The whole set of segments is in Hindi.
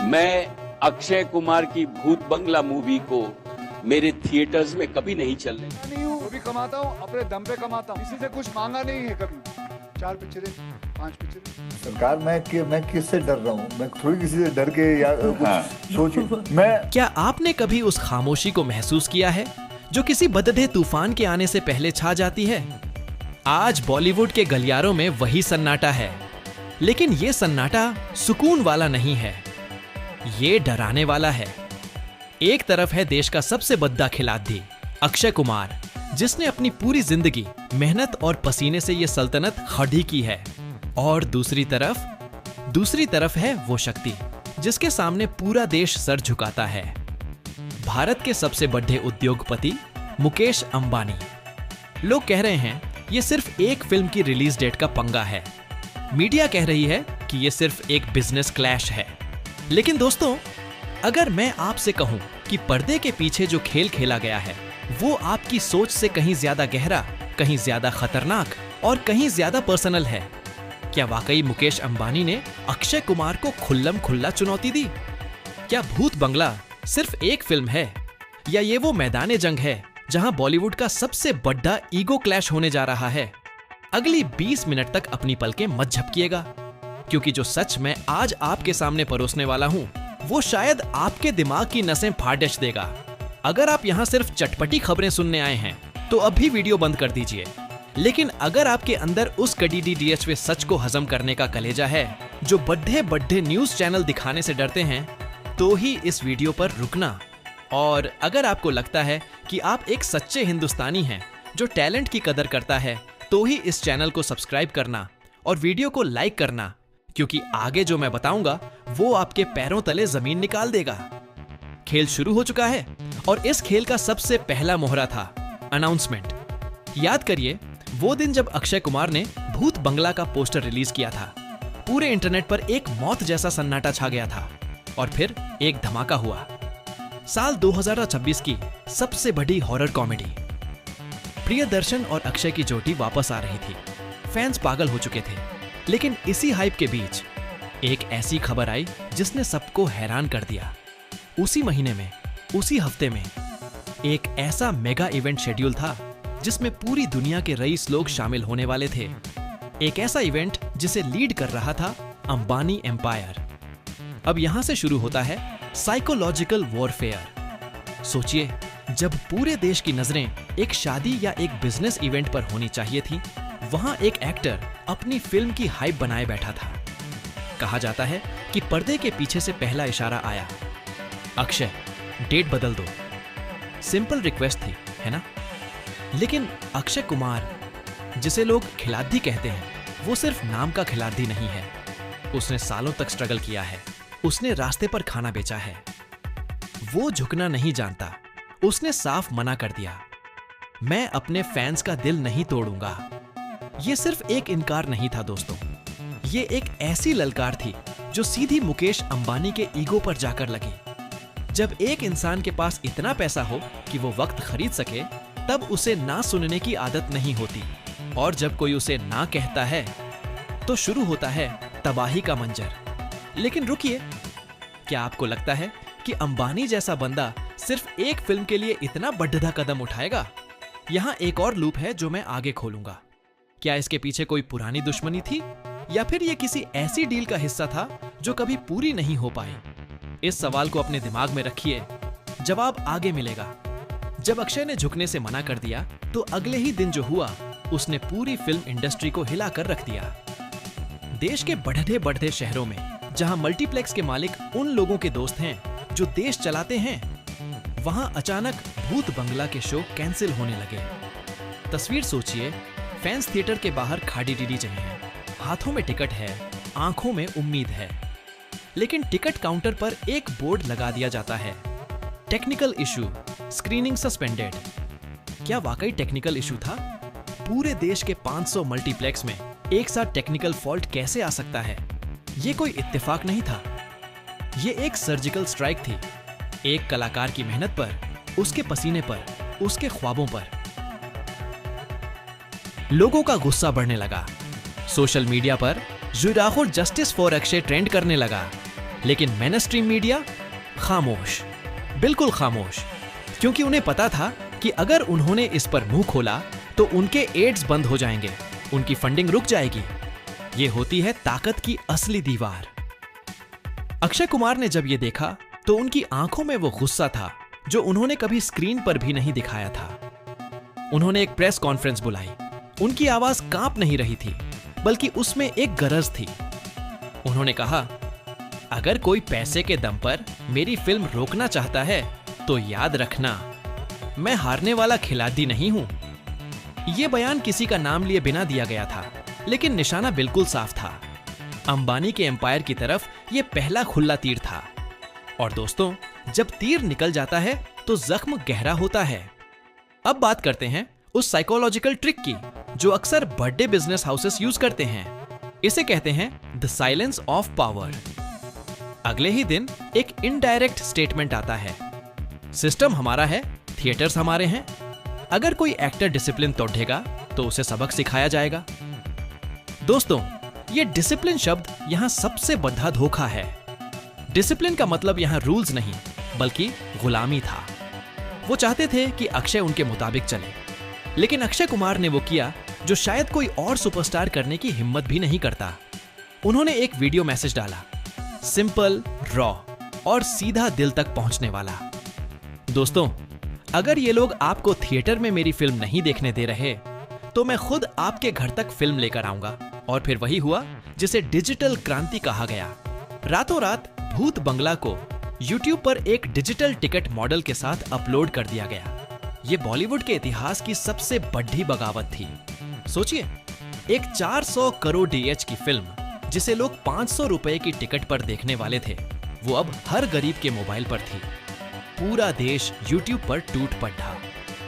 मैं अक्षय कुमार की भूत बंगला मूवी को मेरे थिएटर्स में कभी नहीं चलने नहीं हूँ, वो भी कमाता हूँ, अपने दम पे कमाता हूँ, किसी से कुछ मांगा नहीं है कभी। 4 पिक्चरें 5 पिक्चरें। सरकार मैं किससे डर रहा हूँ? मैं थोड़ी किसी से डर के या सोच मैं। क्या आपने कभी उस खामोशी को महसूस किया है जो किसी बददे तूफान के आने से पहले छा जाती है? आज बॉलीवुड के गलियारों में वही सन्नाटा है, लेकिन ये सन्नाटा सुकून वाला नहीं है, ये डराने वाला है। एक तरफ है देश का सबसे बद्दा खिलाड़ी अक्षय कुमार, जिसने अपनी पूरी जिंदगी मेहनत और पसीने से ये सल्तनत खड़ी की है, और दूसरी तरफ है वो शक्ति जिसके सामने पूरा देश सर झुकाता है। भारत के सबसे बड़े उद्योगपति मुकेश अंबानी। लोग कह रहे हैं ये सिर्फ एक फिल्म की रिलीज डेट का पंगा है, मीडिया कह रही है कि ये सिर्फ एक बिजनेस क्लैश है। लेकिन दोस्तों, अगर मैं आपसे कहूं कि पर्दे के पीछे जो खेल खेला गया है वो आपकी सोच से कहीं ज्यादा गहरा, कहीं ज्यादा खतरनाक और कहीं ज्यादा पर्सनल है, क्या वाकई मुकेश अंबानी ने अक्षय कुमार को खुल्लम खुल्ला चुनौती दी? क्या भूत बंगला सिर्फ एक फिल्म है, या ये वो मैदान जंग है जहां बॉलीवुड का सबसे बड़ा ईगो क्लैश होने जा रहा है? अगली 20 मिनट तक अपनी पलकें मत झपकिएगा, क्योंकि जो सच मैं आज आपके सामने परोसने वाला हूं वो शायद आपके दिमाग की नसें फाड़ देगा। अगर आप यहां सिर्फ चटपटी खबरें सुनने आए हैं तो अभी वीडियो बंद कर दीजिए, लेकिन अगर आपके अंदर उस कड़ीडी डीएचवे सच को हजम करने का कलेजा है जो बड़े न्यूज चैनल दिखाने से डरते हैं, तो ही इस वीडियो पर रुकना। और अगर आपको लगता है कि आप एक सच्चे हिंदुस्तानी हैं जो टैलेंट की कदर करता है, तो ही इस चैनल को सब्सक्राइब करना और वीडियो को लाइक करना, क्योंकि आगे जो मैं बताऊंगा वो आपके पैरों तले जमीन निकाल देगा। खेल शुरू हो चुका है और इस खेल का सबसे पहला मोहरा था अनाउंसमेंट। याद करिए वो दिन जब अक्षय कुमार ने भूत बंगला का पोस्टर रिलीज किया था। पूरे इंटरनेट पर एक मौत जैसा सन्नाटा छा गया था और फिर एक धमाका हुआ। साल 2026 की सबसे बड़ी हॉरर कॉमेडी। प्रियदर्शन और अक्षय की जोड़ी वापस आ रही थी। फैंस पागल हो चुके थे, लेकिन इसी हाइप के बीच एक ऐसी खबर आई जिसने सबको हैरान कर दिया। उसी महीने में, उसी हफ्ते में एक ऐसा मेगा इवेंट शेड्यूल था जिसमें पूरी दुनिया के रईस लोग शामिल होने वाले थे। एक ऐसा इवेंट जिसे लीड कर रहा था अंबानी एम्पायर। अब यहां से शुरू होता है साइकोलॉजिकल वॉरफेयर। सोचिए, जब पूरे देश की नजरें एक शादी या एक बिजनेस इवेंट पर होनी चाहिए थी, वहां एक एक्टर अपनी फिल्म की हाइप बनाए बैठा था। कहा जाता है कि पर्दे के पीछे से पहला इशारा आया, अक्षय डेट बदल दो। सिंपल रिक्वेस्ट थी, है ना? लेकिन अक्षय कुमार, जिसे लोग खिलाड़ी कहते हैं, वो सिर्फ नाम का खिलाड़ी नहीं है। उसने सालों तक स्ट्रगल किया है, उसने रास्ते पर खाना बेचा है, वो झुकना नहीं जानता। उसने साफ मना कर दिया, मैं अपने फैंस का दिल नहीं तोड़ूंगा। ये सिर्फ एक इनकार नहीं था दोस्तों, ये एक ऐसी ललकार थी जो सीधी मुकेश अंबानी के ईगो पर जाकर लगी। जब एक इंसान के पास इतना पैसा हो कि वो वक्त खरीद सके, तब उसे ना सुनने की आदत नहीं होती, और जब कोई उसे ना कहता है तो शुरू होता है तबाही का मंजर। लेकिन रुकिए, क्या आपको लगता है कि अंबानी जैसा बंदा सिर्फ एक फिल्म के लिए इतना बड़ा कदम उठाएगा? यहाँ एक और लूप है जो मैं आगे खोलूंगा। क्या इसके पीछे कोई पुरानी दुश्मनी थी, या फिर ये किसी ऐसी डील का हिस्सा था जो कभी पूरी नहीं हो पाई? इस सवाल को अपने दिमाग में रखिए, जवाब आगे मिलेगा। जब अक्षय ने झुकने से मना कर दिया तो अगले ही दिन जो हुआ उसने पूरी फिल्म इंडस्ट्री को हिला कर रख दिया। देश के बढ़ते शहरों में जहां मल्टीप्लेक्स के मालिक उन लोगों के दोस्त हैं जो देश चलाते हैं, वहां अचानक भूत बंगला के शो कैंसिल होने लगे। तस्वीर सोचिए, फैंस थिएटर के बाहर खाड़ी डीडी जमे हैं, हाथों में टिकट है, आंखों में उम्मीद है, लेकिन टिकट काउंटर पर एक बोर्ड लगा दिया जाता है, टेक्निकल इशू, स्क्रीनिंग सस्पेंडेड। क्या वाकई टेक्निकल इशू था? पूरे देश के 500 मल्टीप्लेक्स में एक साथ टेक्निकल फॉल्ट कैसे आ सकता है? ये कोई इत्तेफाक नहीं था, ये एक सर्जिकल स्ट्राइक थी। एक कलाकार की मेहनत पर, उसके पसीने पर, उसके ख्वाबों पर। लोगों का गुस्सा बढ़ने लगा। सोशल मीडिया पर जुराखुर जस्टिस फॉर अक्षय ट्रेंड करने लगा। लेकिन मेनस्ट्रीम मीडिया खामोश, बिल्कुल खामोश, क्योंकि उन्हें पता था कि अगर उन्होंने इस पर मुंह खोला तो उनके एड्स बंद हो जाएंगे, उनकी फंडिंग रुक जाएगी। ये होती है ताकत की असली दीवार। अक्षय कुमार ने जब ये देखा तो उनकी आंखों में वो गुस्सा था जो उन्होंने कभी स्क्रीन पर भी नहीं दिखाया था। उन्होंने एक प्रेस कॉन्फ्रेंस बुलाई। उनकी आवाज कांप नहीं रही थी, बल्कि उसमें एक गरज थी। उन्होंने कहा, अगर कोई पैसे के दम पर मेरी फिल्म रोकना चाहता है तो याद रखना, मैं हारने वाला खिलाड़ी नहीं हूं। यह बयान किसी का नाम लिए बिना दिया गया था, लेकिन निशाना बिल्कुल साफ था। अंबानी के एम्पायर की तरफ यह पहला खुला तीर था। और दोस्तों, जब तीर निकल जाता है तो जख्म गहरा होता है। अब बात करते हैं उस साइकोलॉजिकल ट्रिक की जो अक्सर बड़े बिजनेस हाउसेस यूज करते हैं। इसे कहते हैं द साइलेंस ऑफ पावर। अगले ही दिन एक इनडायरेक्ट स्टेटमेंट आता है, सिस्टम हमारा है, थिएटर्स हमारे हैं। अगर कोई एक्टर डिसिप्लिन तोड़ेगा तो उसे सबक सिखाया जाएगा। दोस्तों, ये डिसिप्लिन शब्द यहां सबसे बड़ा धोखा है। डिसिप्लिन का मतलब यहां रूल्स नहीं, बल्कि गुलामी था। वो चाहते थे कि अक्षय उनके मुताबिक चले, लेकिन अक्षय कुमार ने वो किया जो शायद कोई और सुपरस्टार करने की हिम्मत भी नहीं करता। उन्होंने एक वीडियो मैसेज डाला, सिंपल, रॉ और सीधा दिल तक पहुंचने वाला। दोस्तों, अगर ये लोग आपको थिएटर में मेरी फिल्म नहीं देखने दे रहे तो मैं खुद आपके घर तक फिल्म लेकर आऊंगा। और फिर वही हुआ जिसे डिजिटल क्रांति कहा गया। रातों रात भूत बंगला को YouTube पर एक डिजिटल टिकट मॉडल के साथ अपलोड कर दिया गया। ये बॉलीवुड के इतिहास की सबसे बड़ी बगावत थी। सोचिए, एक 400 करोड़ DH की फिल्म जिसे लोग 500 रुपए की टिकट पर देखने वाले थे, वो अब हर गरीब के मोबाइल पर थी। पूरा देश YouTube पर टूट पड़ा।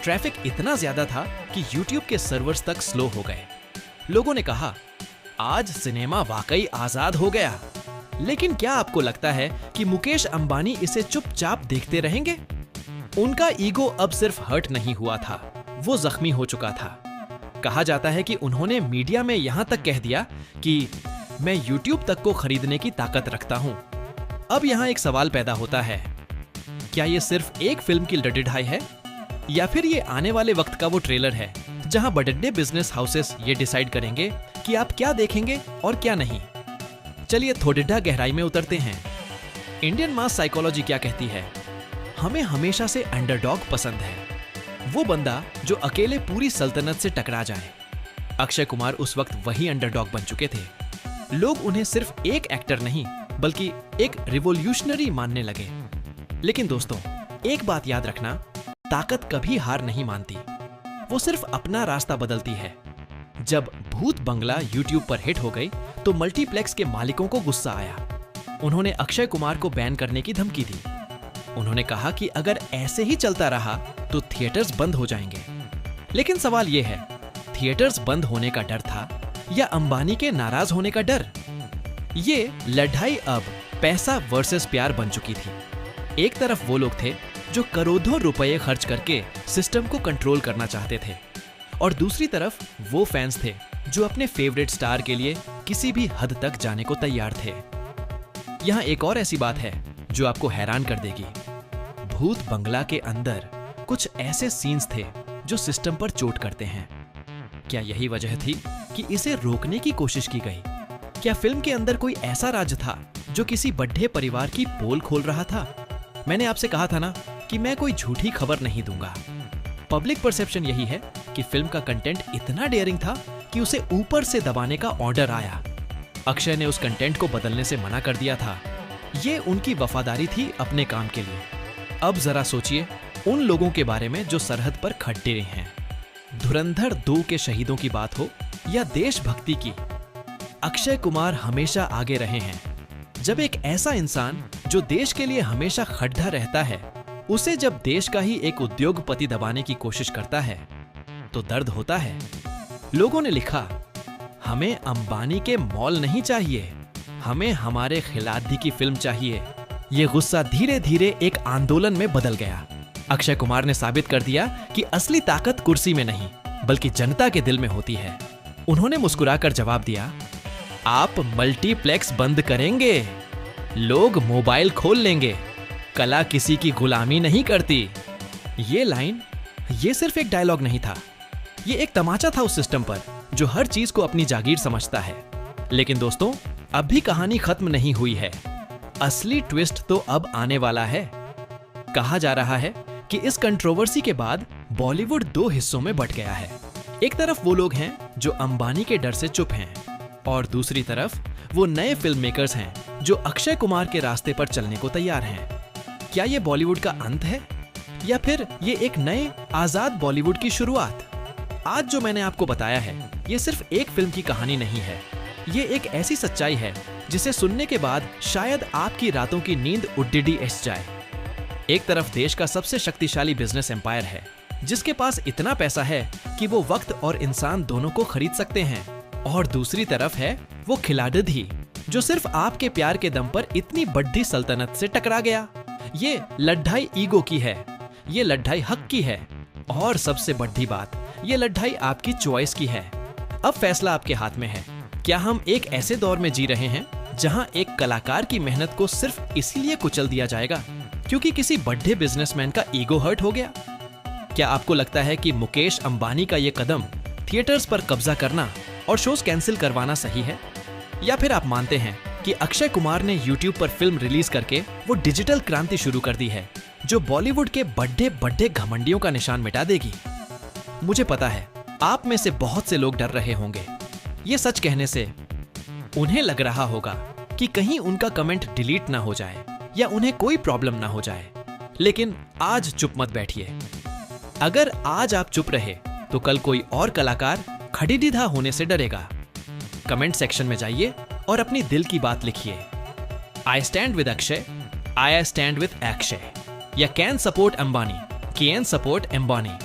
ट्रैफिक इतना ज्यादा था कि YouTube के सर्वर्स तक स्लो हो गए। लोगों ने कहा, आज सिनेमा वाकई आजाद हो गया। लेकिन क्या आपको लगता है कि मुकेश अंबानी इसे चुपचाप देखते रहेंगे? उनका ईगो अब सिर्फ हर्ट नहीं हुआ था, वो जख्मी हो चुका था। कहा जाता है कि उन्होंने मीडिया में यहां तक कह दिया कि मैं YouTube तक को खरीदने की ताकत रखता हूं। अब यहां एक सवाल पैदा होता है, क्या ये सिर्फ एक फिल्म की लड़ाई है, या फिर ये आने वाले वक्त का वो ट्रेलर है जहां बड़े बिजनेस हाउसेस ये डिसाइड करेंगे कि आप क्या देखेंगे और क्या नहीं? चलिए थोड़ी गहराई में उतरते हैं। इंडियन मास साइकोलॉजी क्या कहती है? हमें हमेशा से अंडरडॉग पसंद है, वो बंदा जो अकेले पूरी सल्तनत से टकरा जाए। अक्षय कुमार उस वक्त वही अंडरडॉग बन चुके थे। लोग उन्हें सिर्फ एक एक्टर नहीं, बल्कि एक रिवॉल्यूशनरी मानने लगे। लेकिन दोस्तों, एक बात याद रखना, ताकत कभी हार नहीं मानती, वो सिर्फ अपना रास्ता बदलती है। जब भूत बंगला YouTube पर हिट हो गई तो मल्टीप्लेक्स के मालिकों को गुस्सा आया। उन्होंने अक्षय कुमार को बैन करने की धमकी दी। उन्होंने कहा कि अगर ऐसे ही चलता रहा तो थिएटर्स बंद हो जाएंगे। लेकिन सवाल यह है, थिएटर्स बंद होने का डर था या अंबानी के नाराज होने का डर? ये लड़ाई अब पैसा वर्सेस प्यार बन चुकी थी। एक तरफ वो लोग थे जो करोड़ों रुपए खर्च करके सिस्टम को कंट्रोल करना चाहते थे, और दूसरी तरफ वो फैंस थे जो अपने फेवरेट स्टार के लिए किसी भी हद तक जाने को तैयार थे। यहाँ एक और ऐसी बात है जो आपको हैरान कर देगी। भूत बंगला के अंदर कुछ ऐसे सीन्स थे जो सिस्टम पर चोट करते हैं। क्या यही वजह थी कि इसे रोकने की कोशिश की गई? क्या फिल्म के अंदर कोई ऐसा राज था जो किसी बड़े परिवार की पोल खोल रहा था? मैंने आपसे कहा था ना कि मैं कोई झूठी खबर नहीं दूंगा। पब्लिक परसेप्शन यही है कि फिल्म का कंटेंट इतना डेयरिंग था कि उसे ऊपर से दबाने का ऑर्डर आया। अक्षय ने उस कंटेंट को बदलने से मना कर दिया था। ये उनकी वफादारी थी अपने काम के लिए। अब जरा सोचिए उन लोगों के बारे में जो सरहद पर खड़े हैं। धुरंधर 2 के शहीदों की बात हो या देशभक्ति की, अक्षय कुमार हमेशा आगे रहे हैं। जब एक ऐसा इंसान जो देश के लिए हमेशा खड़ा रहता है, उसे जब देश का ही एक उद्योगपति दबाने की कोशिश करता है तो दर्द होता है। लोगों ने लिखा, हमें अंबानी के मॉल नहीं चाहिए, हमें हमारे खिलाड़ी की फिल्म चाहिए। ये गुस्सा धीरे धीरे एक आंदोलन में बदल गया। अक्षय कुमार ने साबित कर दिया कि असली ताकत कुर्सी में नहीं, बल्कि जनता के दिल में होती है। उन्होंने मुस्कुराकर जवाब दिया, आप मल्टीप्लेक्स बंद करेंगे, लोग मोबाइल खोल लेंगे, कला किसी की गुलामी नहीं करती। ये लाइन, ये सिर्फ एक डायलॉग नहीं था, ये एक तमाचा था उस सिस्टम पर जो हर चीज को अपनी जागीर समझता है। लेकिन दोस्तों, अब भी कहानी खत्म नहीं हुई है। असली ट्विस्ट तो अब आने वाला है। कहा जा रहा है कि इस कंट्रोवर्सी के बाद बॉलीवुड दो हिस्सों में बंट गया है। एक तरफ वो लोग हैं जो अंबानी के डर से चुप हैं, और दूसरी तरफ वो नए फिल्म मेकर्स हैं जो अक्षय कुमार के रास्ते पर चलने को तैयार हैं। क्या ये बॉलीवुड का अंत है, या फिर ये एक नए आजाद बॉलीवुड की शुरुआत? आज जो मैंने आपको बताया है, ये सिर्फ एक फिल्म की कहानी नहीं है। ये एक ऐसी सच्चाई है जिसे सुनने के बाद शायद आपकी रातों की नींद उड्डीडी एस जाए। एक तरफ देश का सबसे शक्तिशाली बिजनेस एम्पायर है, जिसके पास इतना पैसा है कि वो वक्त और इंसान दोनों को खरीद सकते हैं, और दूसरी तरफ है वो खिलाड़ी जो सिर्फ आपके प्यार के दम पर इतनी बड़ी सल्तनत से टकरा गया। ये लड़ाई ईगो की है, ये लड़ाई हक की है, और सबसे बड़ी बात, ये लड़ाई आपकी चॉइस की है। अब फैसला आपके हाथ में है। क्या हम एक ऐसे दौर में जी रहे हैं जहां एक कलाकार की मेहनत को सिर्फ इसीलिए कुचल दिया जाएगा क्योंकि किसी बड़े बिजनेसमैन का ईगो हर्ट हो गया? क्या आपको लगता है कि मुकेश अंबानी का ये कदम थिएटर्स पर कब्जा करना और शोज कैंसिल करवाना सही है? या फिर आप मानते हैं कि अक्षय कुमार ने YouTube पर फिल्म रिलीज करके वो डिजिटल क्रांति शुरू कर दी है जो बॉलीवुड के बड़े बड़े घमंडियों का निशान मिटा देगी? मुझे पता है आप में से बहुत से लोग डर रहे होंगे ये सच कहने से। उन्हें लग रहा होगा कि कहीं उनका कमेंट डिलीट ना हो जाए या उन्हें कोई प्रॉब्लम ना हो जाए। लेकिन आज चुप मत बैठिए। अगर आज आप चुप रहे तो कल कोई और कलाकार खड़ीदीधा होने से डरेगा। कमेंट सेक्शन में जाइए और अपनी दिल की बात लिखिए। I stand with Akshay, I stand with Akshay, या can support Ambani, can support Ambani.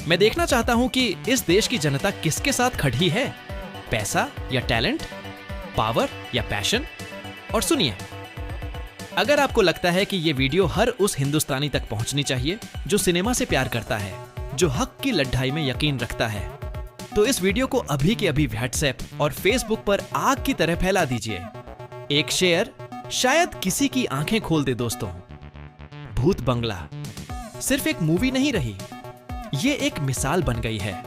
मैं देखना चाहता हूं कि इस देश की जनता किसके साथ खड़ी है, पैसा या टैलेंट, पावर या पैशन। और सुनिए, अगर आपको लगता है कि ये वीडियो हर उस हिंदुस्तानी तक पहुंचनी चाहिए जो सिनेमा से प्यार करता है, जो हक की लड़ाई में यकीन रखता है, तो इस वीडियो को अभी के अभी व्हाट्सएप और फेसबुक पर आग की तरह फैला दीजिए। एक शेयर शायद किसी की आंखें खोल दे। दोस्तों, भूत बंगला सिर्फ एक मूवी नहीं रही, ये एक मिसाल बन गई है।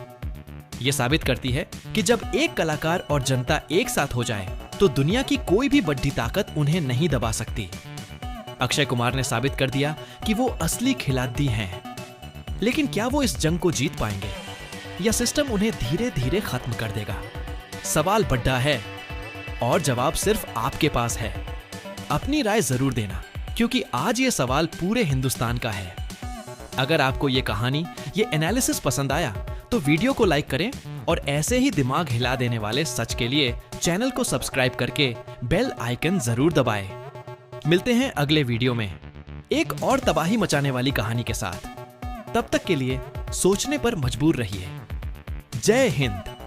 ये साबित करती है कि जब एक कलाकार और जनता एक साथ हो जाए तो दुनिया की कोई भी बड़ी ताकत उन्हें नहीं दबा सकती। अक्षय कुमार ने साबित कर दिया कि वो असली खिलाड़ी हैं। लेकिन क्या वो इस जंग को जीत पाएंगे, या सिस्टम उन्हें धीरे धीरे खत्म कर देगा? सवाल बड़ा है और जवाब सिर्फ आपके पास है। अपनी राय जरूर देना, क्योंकि आज ये सवाल पूरे हिंदुस्तान का है। अगर आपको ये कहानी, ये एनालिसिस पसंद आया तो वीडियो को लाइक करें, और ऐसे ही दिमाग हिला देने वाले सच के लिए चैनल को सब्सक्राइब करके बेल आइकन जरूर दबाएं। मिलते हैं अगले वीडियो में एक और तबाही मचाने वाली कहानी के साथ। तब तक के लिए सोचने पर मजबूर रहिए। जय हिंद।